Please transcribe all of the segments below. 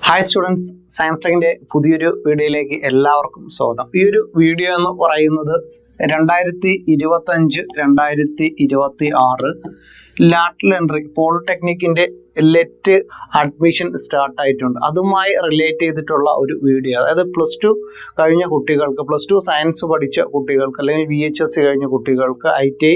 Hi students, science ടെക്കിൻ്റെ പുതിയൊരു വീഡിയോയിലേക്ക് എല്ലാവർക്കും സ്വാഗതം. ഈ ഒരു വീഡിയോ എന്ന് പറയുന്നത് 2025-2026 ലാറ്ററൽ എൻട്രി പോളിടെക്നിക്കിൻ്റെ ലെറ്റ് അഡ്മിഷൻ സ്റ്റാർട്ടായിട്ടുണ്ട്. അതുമായി റിലേറ്റ് ചെയ്തിട്ടുള്ള ഒരു വീഡിയോ. അതായത് +2 കഴിഞ്ഞ കുട്ടികൾക്ക്, +2 സയൻസ് പഠിച്ച കുട്ടികൾക്ക്, അല്ലെങ്കിൽ VHSC കഴിഞ്ഞ കുട്ടികൾക്ക്, ITI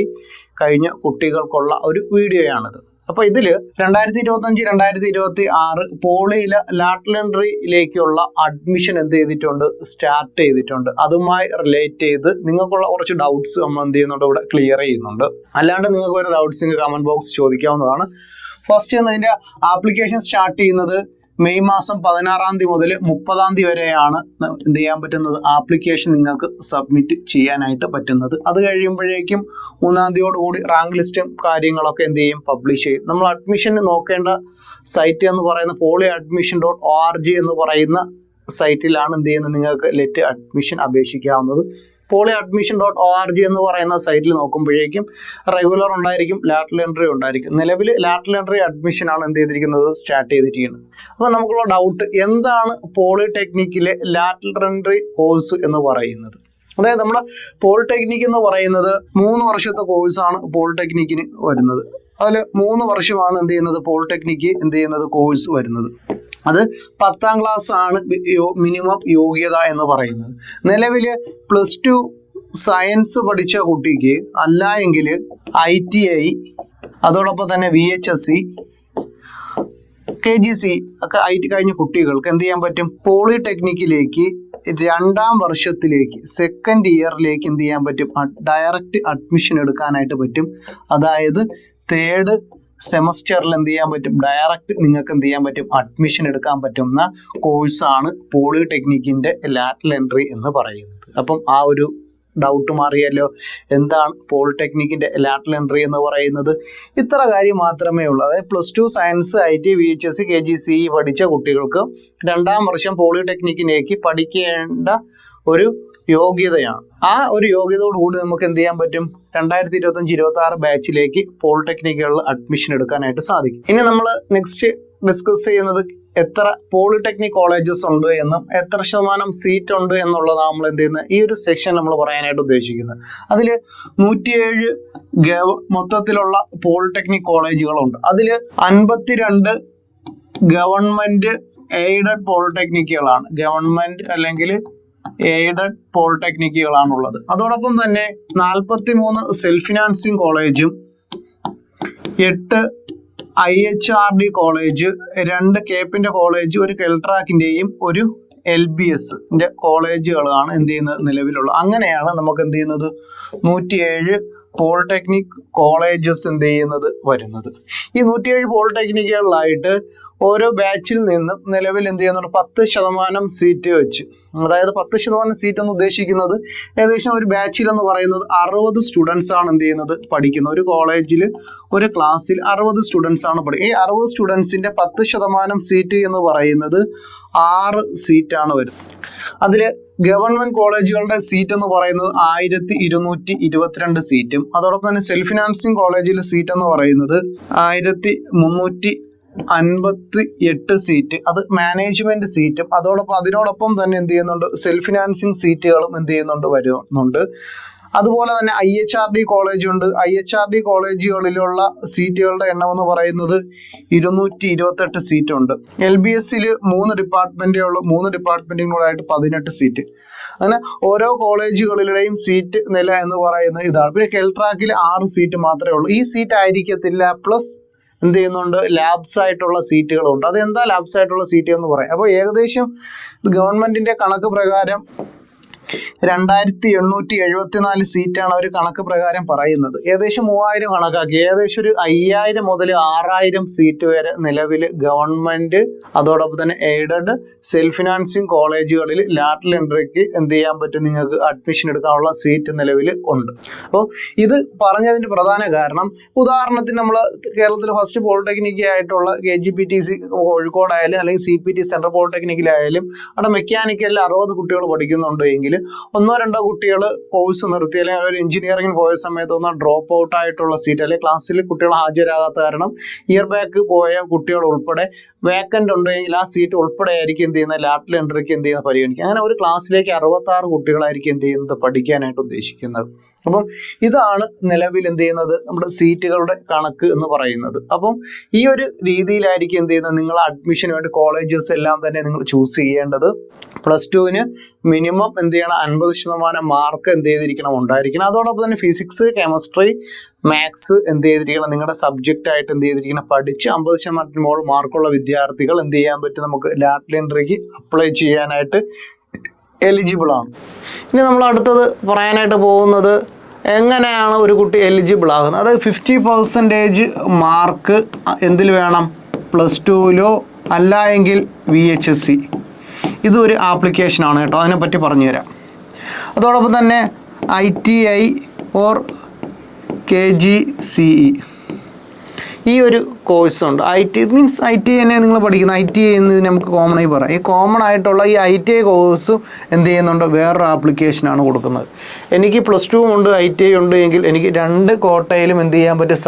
കഴിഞ്ഞ കുട്ടികൾക്കുള്ള ഒരു വീഡിയോയാണിത്. അപ്പോൾ ഇതിൽ 2025-2026 പോളിയിലെ ലാറ്ററൽ എൻട്രിയിലേക്കുള്ള അഡ്മിഷൻ എന്ത് ചെയ്തിട്ടുണ്ട്, സ്റ്റാർട്ട് ചെയ്തിട്ടുണ്ട്. അതുമായി റിലേറ്റ് ചെയ്ത് നിങ്ങൾക്കുള്ള കുറച്ച് ഡൗട്ട്സ് നമ്മൾ എന്ത് ചെയ്യുന്നുണ്ട്, ഇവിടെ ക്ലിയർ ചെയ്യുന്നുണ്ട്. അല്ലാണ്ട് നിങ്ങൾക്ക് ഒരു ഡൗട്ട്സ് കമൻറ്റ് ബോക്സ് ചോദിക്കാവുന്നതാണ്. ഫസ്റ്റ് ഇതിൻ്റെ ആപ്ലിക്കേഷൻ സ്റ്റാർട്ട് ചെയ്യുന്നത് മെയ് മാസം 16 മുതൽ 30 വരെയാണ് എന്ത് ചെയ്യാൻ പറ്റുന്നത്, ആപ്ലിക്കേഷൻ നിങ്ങൾക്ക് സബ്മിറ്റ് ചെയ്യാനായിട്ട് പറ്റുന്നത്. അത് കഴിയുമ്പോഴേക്കും 3 കൂടി റാങ്ക് ലിസ്റ്റും കാര്യങ്ങളൊക്കെ എന്ത് ചെയ്യും, പബ്ലിഷ് ചെയ്യും. നമ്മൾ അഡ്മിഷൻ നോക്കേണ്ട സൈറ്റ് എന്ന് പറയുന്ന polyadmission.org എന്ന് പറയുന്ന സൈറ്റിലാണ് എന്ത് ചെയ്യുന്നത്, നിങ്ങൾക്ക് ലെറ്റ് അഡ്മിഷൻ അപേക്ഷിക്കാവുന്നത്. polyadmission.org എന്ന് പറയുന്ന സൈറ്റിൽ നോക്കുമ്പോഴേക്കും റെഗുലർ ഉണ്ടായിരിക്കും, ലാറ്ററൽ എൻട്രി ഉണ്ടായിരിക്കും. നിലവിൽ ലാറ്ററൽ എൻട്രി അഡ്മിഷനാണ് എന്ത് ചെയ്തിരിക്കുന്നത്, സ്റ്റാർട്ട് ചെയ്തിരിക്കുന്നത്. അപ്പോൾ നമുക്കുള്ള ഡൗട്ട്, എന്താണ് പോളിടെക്നിക്കിലെ ലാറ്ററൽ എൻട്രി കോഴ്സ് എന്ന് പറയുന്നത്? അതായത് നമ്മുടെ പോളിടെക്നിക് എന്ന് പറയുന്നത് 3 വർഷത്തെ കോഴ്സാണ് പോളിടെക്നിക്കിന് വരുന്നത്. അതിൽ 3 വർഷമാണ് എന്ത് ചെയ്യുന്നത്, പോളിടെക്നിക്ക് എന്ത് ചെയ്യുന്നത്, കോഴ്സ് വരുന്നത്. അത് 10ാം ക്ലാസ് ആണ് മിനിമം യോഗ്യത എന്ന് പറയുന്നത്. നിലവിൽ +2 സയൻസ് പഠിച്ച കുട്ടിക്ക് അല്ല എങ്കിൽ ITI, അതോടൊപ്പം തന്നെ VHSC, KGC ഒക്കെ IT കഴിഞ്ഞ കുട്ടികൾക്ക് എന്ത് ചെയ്യാൻ പറ്റും, പോളിടെക്നിക്കിലേക്ക് 2ാം വർഷത്തിലേക്ക്, സെക്കൻഡ് ഇയറിലേക്ക് എന്ത് ചെയ്യാൻ പറ്റും, ഡയറക്റ്റ് അഡ്മിഷൻ എടുക്കാനായിട്ട് പറ്റും. അതായത് 3rd സെമസ്റ്ററിൽ എന്ത് ചെയ്യാൻ പറ്റും, ഡയറക്റ്റ് നിങ്ങൾക്ക് എന്ത് ചെയ്യാൻ പറ്റും, അഡ്മിഷൻ എടുക്കാൻ പറ്റുന്ന കോഴ്സാണ് പോളിടെക്നിക്കിൻ്റെ ലാറ്ററൽ എൻട്രി എന്ന് പറയുന്നത്. അപ്പം ആ ഒരു ഡൗട്ട് മാറിയല്ലോ, എന്താണ് പോളിടെക്നിക്കിൻ്റെ ലാറ്ററൽ എൻട്രി എന്ന് പറയുന്നത്? ഇത്ര കാര്യം മാത്രമേ ഉള്ളൂ. അതായത് +2 സയൻസ്, ITI, VHSC, KGC പഠിച്ച കുട്ടികൾക്ക് 2ാം വർഷം പോളിടെക്നിക്കിലേക്ക് പഠിക്കേണ്ട ഒരു യോഗ്യതയാണ്. ആ ഒരു യോഗ്യതയോടുകൂടി നമുക്ക് എന്ത് ചെയ്യാൻ പറ്റും, 2025-26 ബാച്ചിലേക്ക് പോളിടെക്നിക്കുകളിൽ അഡ്മിഷൻ എടുക്കാനായിട്ട് സാധിക്കും. ഇനി നമ്മൾ നെക്സ്റ്റ് ഡിസ്കസ് ചെയ്യുന്നത് എത്ര പോളിടെക്നിക് കോളേജസ് ഉണ്ട് എന്നും എത്ര ശതമാനം സീറ്റ് ഉണ്ട് എന്നുള്ളതാണ് നമ്മൾ എന്ത് ചെയ്യുന്നത്, ഈ ഒരു സെക്ഷൻ നമ്മൾ പറയാനായിട്ട് ഉദ്ദേശിക്കുന്നത്. അതിൽ 107 മൊത്തത്തിലുള്ള പോളിടെക്നിക് കോളേജുകളുണ്ട്. അതിൽ 52 ഗവൺമെൻറ് എയ്ഡഡ് പോളിടെക്നിക്കുകളാണ്, ഗവൺമെൻറ് അല്ലെങ്കിൽ എയ്ഡഡ് പോളിടെക്നിക്കുകളാണുള്ളത്. അതോടൊപ്പം തന്നെ 43 സെൽഫ് ഫിനാൻസിങ് കോളേജും 8 IHRD കോളേജ്, 2 കേപ്പിൻ്റെ കോളേജ്, 1 കെൽട്രാക്കിൻ്റെയും 1 LBSൻ്റെ കോളേജുകളാണ് എന്ത് ചെയ്യുന്നത്, നിലവിലുള്ളത്. അങ്ങനെയാണ് നമുക്ക് എന്ത് ചെയ്യുന്നത്, 107 പോളിടെക്നിക് കോളേജസ് എന്ത് ചെയ്യുന്നത്, വരുന്നത്. ഈ 107 പോളിടെക്നിക്കുകളിലായിട്ട് ഓരോ ബാച്ചിൽ നിന്നും നിലവിൽ എന്ത് ചെയ്യുന്നുണ്ട്, 10% സീറ്റ് വെച്ച്. അതായത് 10% സീറ്റ് എന്ന് ഉദ്ദേശിക്കുന്നത് ഏകദേശം ഒരു ബാച്ചിൽ എന്ന് പറയുന്നത് 60 സ്റ്റുഡൻസ് ആണ് എന്ത് ചെയ്യുന്നത്, പഠിക്കുന്നത്. ഒരു കോളേജിൽ ഒരു ക്ലാസ്സിൽ 60 സ്റ്റുഡൻസ് ആണ് പഠിക്കുന്നത്. ഈ 60 സ്റ്റുഡൻസിൻ്റെ 10% സീറ്റ് എന്ന് പറയുന്നത് 6 സീറ്റാണ് വരുന്നത്. അതിൽ ഗവൺമെൻറ് കോളേജുകളുടെ സീറ്റ് എന്ന് പറയുന്നത് 1222 സീറ്റും, അതോടൊപ്പം തന്നെ സെൽഫ് ഫിനാൻസിങ് കോളേജിലെ സീറ്റ് എന്ന് പറയുന്നത് 1358 സീറ്റ്. അത് മാനേജ്മെൻറ്റ് സീറ്റും അതിനോടൊപ്പം തന്നെ എന്ത് ചെയ്യുന്നുണ്ട്, സെൽഫ് ഫിനാൻസിങ് സീറ്റുകളും എന്ത് ചെയ്യുന്നുണ്ട്, വരുന്നുണ്ട്. അതുപോലെ തന്നെ IHRD കോളേജുണ്ട്. IHRD കോളേജുകളിലുള്ള സീറ്റുകളുടെ എണ്ണം എന്ന് പറയുന്നത് 228 സീറ്റുണ്ട്. LBSൽ 3 ഡിപ്പാർട്ട്മെൻറ്റേ ഉള്ളൂ, 3 ഡിപ്പാർട്ട്മെൻറ്റും കൂടെ ആയിട്ട് 18 സീറ്റ്. അങ്ങനെ ഓരോ കോളേജുകളിലെയും സീറ്റ് നില എന്ന് പറയുന്നത് ഇതാണ്. പിന്നെ കെൽട്രാക്കിൽ 6 സീറ്റ് മാത്രമേ ഉള്ളൂ. ഈ സീറ്റ് ആയിരിക്കത്തില്ല, പ്ലസ് എന്ത് ചെയ്യുന്നുണ്ട്, ലാബ്സ് ആയിട്ടുള്ള സീറ്റുകളുണ്ട്. അതെന്താ ലാബ്സ് ആയിട്ടുള്ള സീറ്റ് എന്ന് പറയാം. അപ്പോൾ ഏകദേശം ഗവൺമെൻറ്റിൻ്റെ കണക്ക് പ്രകാരം 2874 സീറ്റാണ് അവർ കണക്ക് പ്രകാരം പറയുന്നത്. ഏകദേശം 3000 കണക്കാക്കി, ഏകദേശം ഒരു 5000 മുതൽ 6000 സീറ്റ് വരെ നിലവിൽ ഗവൺമെൻറ്, അതോടൊപ്പം തന്നെ എയ്ഡഡ് സെൽഫ് ഫിനാൻസിങ് കോളേജുകളിൽ ലാറ്ററൽ എൻട്രിക്ക് എന്ത് ചെയ്യാൻ പറ്റും, നിങ്ങൾക്ക് അഡ്മിഷൻ എടുക്കാനുള്ള സീറ്റ് നിലവിൽ ഉണ്ട്. അപ്പോൾ ഇത് പറഞ്ഞതിൻ്റെ പ്രധാന കാരണം, ഉദാഹരണത്തിന് നമ്മൾ കേരളത്തിൽ ഫസ്റ്റ് പോളിടെക്നിക് ആയിട്ടുള്ള KGPTC കോഴിക്കോടായാലും അല്ലെങ്കിൽ CPT സെൻട്രൽ പോളിടെക്നിക്കിലായാലും അവിടെ മെക്കാനിക്കലിൽ 60 കുട്ടികൾ പഠിക്കുന്നുണ്ട് എങ്കിൽ ഒന്നോ രണ്ടോ കുട്ടികൾ കോഴ്സ് നിർത്തി അല്ലെങ്കിൽ ഒരു എഞ്ചിനീയറിംഗിന് പോയ സമയത്ത് ഒന്ന് ഡ്രോപ്പ് ഔട്ട് ആയിട്ടുള്ള സീറ്റ് അല്ലെങ്കിൽ ക്ലാസ്സിൽ കുട്ടികൾ ഹാജരാകാത്ത കാരണം ഇയർ ബാക്ക് പോയ കുട്ടികൾ ഉൾപ്പെടെ വേക്കൻ്റ് ഉണ്ടെങ്കിൽ ആ സീറ്റ് ഉൾപ്പെടെ ആയിരിക്കും എന്ത് ചെയ്യുന്നത് ലാറ്ററൽ എൻട്രിക്ക് എന്ത് ചെയ്യുന്നത് പരിഗണിക്കുക. അങ്ങനെ ഒരു ക്ലാസ്സിലേക്ക് 66 കുട്ടികളായിരിക്കും എന്ത് ചെയ്യുന്നത് പഠിക്കാനായിട്ട് ഉദ്ദേശിക്കുന്നത്. അപ്പം ഇതാണ് നിലവിൽ എന്ത് ചെയ്യുന്നത് നമ്മുടെ സീറ്റുകളുടെ കണക്ക് എന്ന് പറയുന്നത്. അപ്പം ഈ ഒരു രീതിയിലായിരിക്കും എന്ത് ചെയ്യുന്നത് നിങ്ങൾ അഡ്മിഷന് വേണ്ടി കോളേജസ് എല്ലാം തന്നെ നിങ്ങൾ ചൂസ് ചെയ്യേണ്ടത്. +2-ന് മിനിമം എന്ത് ചെയ്യണം 50% മാർക്ക് എന്ത് ചെയ്തിരിക്കണം ഉണ്ടായിരിക്കണം. അതോടൊപ്പം തന്നെ ഫിസിക്സ്, കെമിസ്ട്രി, മാത്സ് എന്ത് ചെയ്തിരിക്കണം നിങ്ങളുടെ സബ്ജക്റ്റ് ആയിട്ട് എന്ത് ചെയ്തിരിക്കണം പഠിച്ച് 50% മുകളിൽ മാർക്കുള്ള വിദ്യാർത്ഥികൾ എന്ത് ചെയ്യാൻ പറ്റും നമുക്ക് ലാറ്ററൽ എൻട്രിക്ക് അപ്ലൈ ചെയ്യാനായിട്ട് എലിജിബിൾ ആണ്. ഇനി നമ്മൾ അടുത്തത് പറയാനായിട്ട് പോകുന്നത് എങ്ങനെയാണ് ഒരു കുട്ടി എലിജിബിൾ ആകുന്നത്. അതായത് 50% മാർക്ക് എന്തിൽ വേണം, +2-ലോ അല്ല എങ്കിൽ VHSC. ഇതൊരു ആപ്ലിക്കേഷനാണ് കേട്ടോ, അതിനെപ്പറ്റി പറഞ്ഞുതരാം. അതോടൊപ്പം തന്നെ ITI ഓർ KGCE ഈ ഒരു കോഴ്സുണ്ട്. ITI തന്നെ നിങ്ങൾ പഠിക്കുന്ന ITI എന്ന് നമുക്ക് കോമൺ ആയി പറയാം. ഈ കോമൺ ആയിട്ടുള്ള ഈ ITI കോഴ്സും എന്ത് ചെയ്യുന്നുണ്ട് വേറൊരു ആപ്ലിക്കേഷനാണ് കൊടുക്കുന്നത്. എനിക്ക് +2 ഉണ്ട് ITI ഉണ്ട് എങ്കിൽ എനിക്ക് 2 കോട്ടയിലും എന്ത് ചെയ്യാൻ പറ്റും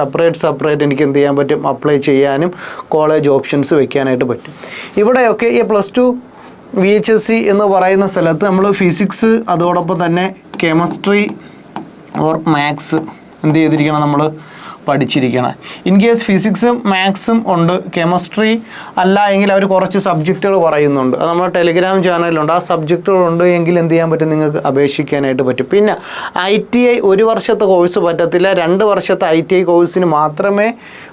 സെപ്പറേറ്റ് എനിക്ക് എന്ത് ചെയ്യാൻ പറ്റും അപ്ലൈ ചെയ്യാനും കോളേജ് ഓപ്ഷൻസ് വെക്കാനായിട്ട് പറ്റും. ഇവിടെയൊക്കെ ഈ +2 VHSC എന്ന് പറയുന്ന സ്ഥലത്ത് നമ്മൾ ഫിസിക്സ് അതോടൊപ്പം തന്നെ കെമിസ്ട്രി ഓർ മാത്സ് എന്ത് ചെയ്തിരിക്കണം നമ്മൾ പഠിച്ചിരിക്കണം. ഇൻ കേസ് ഫിസിക്സും മാത്സും ഉണ്ട്, കെമിസ്ട്രി അല്ല എങ്കിൽ അവർ കുറച്ച് സബ്ജക്റ്റുകൾ പറയുന്നുണ്ട്. അത് നമ്മുടെ ടെലിഗ്രാം ചാനലിലുണ്ട്. ആ സബ്ജക്റ്റുകൾ ഉണ്ട് എങ്കിൽ എന്ത് ചെയ്യാൻ പറ്റും നിങ്ങൾക്ക് അപേക്ഷിക്കാനായിട്ട് പറ്റും. പിന്നെ ITI 1 വർഷത്തെ കോഴ്സ് പറ്റത്തില്ല, 2 വർഷത്തെ ITI കോഴ്സിന് മാത്രമേ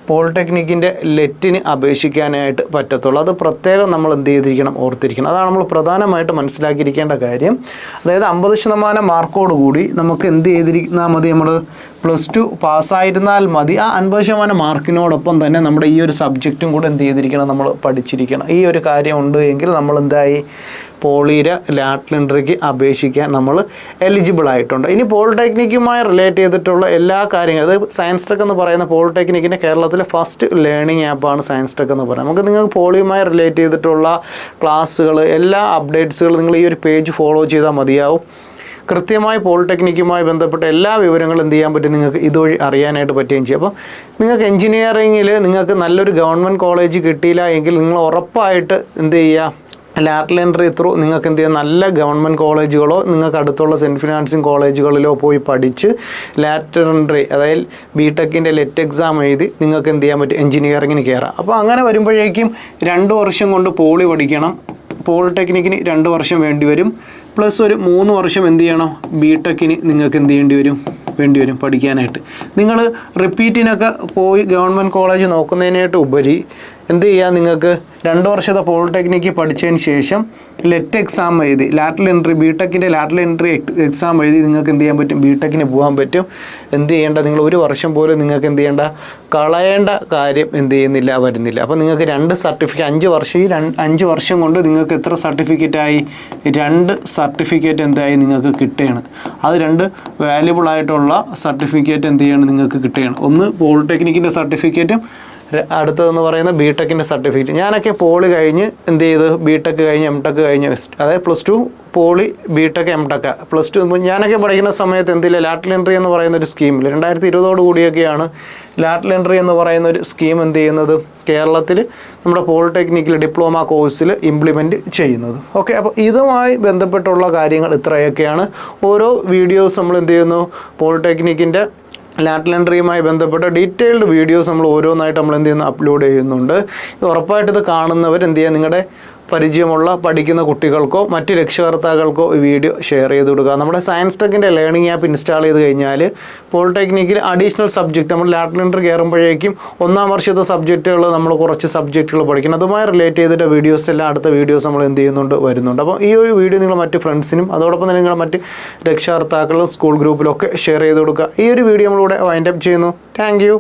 പോളിടെക്നിക്കിൻ്റെ ലെറ്റിന് അപേക്ഷിക്കാനായിട്ട് പറ്റത്തുള്ളൂ. അത് പ്രത്യേകം നമ്മൾ എന്ത് ചെയ്തിരിക്കണം ഓർത്തിരിക്കണം. അതാണ് നമ്മൾ പ്രധാനമായിട്ട് മനസ്സിലാക്കിയിരിക്കേണ്ട കാര്യം. അതായത് 50% മാർക്കോട് കൂടി നമുക്ക് എന്ത് ചെയ്തിരിന്നാൽ മതി, നമ്മൾ +2 പാസ്സായിരുന്നാൽ മതി. ആ 50% മാർക്കിനോടൊപ്പം തന്നെ നമ്മുടെ ഈ ഒരു സബ്ജക്റ്റും കൂടെ എന്ത് ചെയ്തിരിക്കണം നമ്മൾ പഠിച്ചിരിക്കണം. ഈ ഒരു കാര്യം ഉണ്ട് എങ്കിൽ നമ്മൾ എന്തായി പോളിയുടെ ലാറ്ററൽ എൻട്രിക്ക് അപേക്ഷിക്കാൻ നമ്മൾ എലിജിബിൾ ആയിട്ടുണ്ട്. ഇനി പോളിടെക്നിക്കുമായി റിലേറ്റ് ചെയ്തിട്ടുള്ള എല്ലാ കാര്യങ്ങളും, അത് സയൻസ് ടെക് എന്ന് പറയുന്ന പോളിടെക്നിക്കിൻ്റെ കേരളത്തിലെ ഫസ്റ്റ് ലേണിംഗ് ആപ്പാണ് സയൻസ് ടെക് എന്ന് പറയുന്നത്. നമുക്ക് നിങ്ങൾക്ക് പോളിയുമായി റിലേറ്റ് ചെയ്തിട്ടുള്ള ക്ലാസ്സുകൾ എല്ലാ അപ്ഡേറ്റ്സുകളും നിങ്ങൾ ഈ ഒരു പേജ് ഫോളോ ചെയ്താൽ മതിയാവും. കൃത്യമായി പോളിടെക്നിക്കുമായി ബന്ധപ്പെട്ട എല്ലാ വിവരങ്ങളും എന്ത് ചെയ്യാൻ പറ്റും നിങ്ങൾക്ക് ഇതുവഴി അറിയാനായിട്ട് പറ്റുകയും ചെയ്യും. അപ്പോൾ നിങ്ങൾക്ക് എഞ്ചിനീയറിങ്ങിൽ നിങ്ങൾക്ക് നല്ലൊരു ഗവൺമെൻറ് കോളേജ് കിട്ടിയില്ല എങ്കിൽ നിങ്ങൾ ഉറപ്പായിട്ട് എന്ത് ചെയ്യുക ലാറ്ററൽ എൻട്രി ത്രൂ നിങ്ങൾക്ക് എന്ത് ചെയ്യാം നല്ല ഗവൺമെൻറ് കോളേജുകളോ നിങ്ങൾക്ക് അടുത്തുള്ള സെൻറ്റ് ഫിനാൻസിങ് കോളേജുകളിലോ പോയി പഠിച്ച് ലാറ്ററൽ എൻട്രി അതായത് BTECൻ്റെ ലെറ്റ് എക്സാം എഴുതി നിങ്ങൾക്ക് എന്ത് ചെയ്യാൻ പറ്റും എഞ്ചിനീയറിങ്ങിന് കയറാം. അപ്പോൾ അങ്ങനെ വരുമ്പോഴേക്കും 2 വർഷം കൊണ്ട് പോളി പഠിക്കണം, പോളിടെക്നിക്കിന് 2 വർഷം വേണ്ടി വരും, പ്ലസ് ഒരു 3 വർഷം എന്ത് ചെയ്യണം BTECന് നിങ്ങൾക്ക് എന്ത് വേണ്ടി വരും പഠിക്കാനായിട്ട്. നിങ്ങൾ റിപ്പീറ്റിനൊക്കെ പോയി ഗവൺമെൻറ് കോളേജ് നോക്കുന്നതിനായിട്ട് ഉപരി എന്ത് ചെയ്യുക, നിങ്ങൾക്ക് 2 വർഷത്തെ പോളിടെക്നിക്ക് പഠിച്ചതിന് ശേഷം ലെറ്റ് എക്സാം എഴുതി ലാറ്ററൽ എൻട്രി BTECൻ്റെ ലാറ്ററൽ എൻട്രി എക്സാം എഴുതി നിങ്ങൾക്ക് എന്ത് ചെയ്യാൻ പറ്റും BTECന് പോകാൻ പറ്റും. എന്ത് ചെയ്യേണ്ട, നിങ്ങൾ 1 വർഷം പോലും നിങ്ങൾക്ക് എന്ത് ചെയ്യേണ്ട കളയേണ്ട കാര്യം എന്ത് ചെയ്യുന്നില്ല വരുന്നില്ല. അപ്പോൾ നിങ്ങൾക്ക് 2 സർട്ടിഫിക്കറ്റ് 5 വർഷം ഈ 5 വർഷം കൊണ്ട് നിങ്ങൾക്ക് എത്ര സർട്ടിഫിക്കറ്റായി 2 സർട്ടിഫിക്കറ്റ് എന്തായി നിങ്ങൾക്ക് കിട്ടുകയാണ്. അത് 2 വാല്യുബിൾ ആയിട്ടുള്ള സർട്ടിഫിക്കറ്റ് എന്ത് ചെയ്യണം നിങ്ങൾക്ക് കിട്ടുകയാണ്. ഒന്ന് പോളിടെക്നിക്കിൻ്റെ സർട്ടിഫിക്കറ്റും അടുത്തതെന്ന് പറയുന്ന BTECൻ്റെ സർട്ടിഫിക്കറ്റ്. ഞാനൊക്കെ പോളി കഴിഞ്ഞ് എന്ത് ചെയ്ത് BTEC കഴിഞ്ഞ് MTech കഴിഞ്ഞ് അതായത് +2 പോളി BTEC MTech +2 ഞാനൊക്കെ പഠിക്കുന്ന സമയത്ത് എന്തില്ല ലാറ്ററൽ എൻട്രി എന്ന് പറയുന്ന ഒരു സ്കീമിൽ 2020 കൂടിയൊക്കെയാണ് ലാറ്ററൽ എൻട്രി എന്ന് പറയുന്ന ഒരു സ്കീം എന്ത് ചെയ്യുന്നത് കേരളത്തിൽ നമ്മുടെ പോളിടെക്നിക്കിൽ ഡിപ്ലോമ കോഴ്സിൽ ഇംപ്ലിമെൻറ്റ് ചെയ്യുന്നത്. ഓക്കെ, അപ്പോൾ ഇതുമായി ബന്ധപ്പെട്ടുള്ള കാര്യങ്ങൾ ഇത്രയൊക്കെയാണ്. ഓരോ വീഡിയോസ് നമ്മൾ എന്ത് ചെയ്യുന്നു പോളിടെക്നിക്കിൻ്റെ ലാറ്ററൽ എൻട്രിയുമായി ബന്ധപ്പെട്ട ഡീറ്റെയിൽഡ് വീഡിയോസ് നമ്മൾ ഓരോന്നായിട്ട് നമ്മൾ എന്ത് ചെയ്യുന്നു അപ്ലോഡ് ചെയ്യുന്നുണ്ട്. ഉറപ്പായിട്ട് ഇത് കാണുന്നവർ എന്ത് ചെയ്യുക നിങ്ങളുടെ പരിചയമുള്ള പഠിക്കുന്ന കുട്ടികൾക്കോ മറ്റ് രക്ഷകർത്താക്കൾക്കോ ഈ വീഡിയോ ഷെയർ ചെയ്ത് കൊടുക്കുക. നമ്മുടെ സയൻസ് ടെക്കിൻ്റെ ലേണിംഗ് ആപ്പ് ഇൻസ്റ്റാൾ ചെയ്ത് കഴിഞ്ഞാൽ പോളിടെക്നിക്കിൽ അഡീഷണൽ സബ്ജക്റ്റ് നമ്മൾ ലാറ്ററൽ എൻട്രി കയറുമ്പോഴേക്കും 1ാം വർഷത്തെ സബ്ജക്റ്റുകൾ നമ്മൾ കുറച്ച് സബ്ജക്റ്റുകൾ പഠിക്കണം. അതുമായി റിലേറ്റ് ചെയ്തിട്ട് വീഡിയോസ് എല്ലാം അടുത്ത വീഡിയോസ് നമ്മൾ എന്ത് ചെയ്യുന്നുണ്ട് വരുന്നുണ്ട്. അപ്പോൾ ഈ ഒരു വീഡിയോ നിങ്ങൾ മറ്റ് ഫ്രണ്ട്സിനും അതോടൊപ്പം തന്നെ നിങ്ങളുടെ മറ്റ് രക്ഷകർത്താക്കളും സ്കൂൾ ഗ്രൂപ്പിലൊക്കെ ഷെയർ ചെയ്ത് കൊടുക്കുക. ഈ ഒരു വീഡിയോ നമ്മളിവിടെ വൈൻഡ് അപ്പ് ചെയ്യുന്നു. Thank you.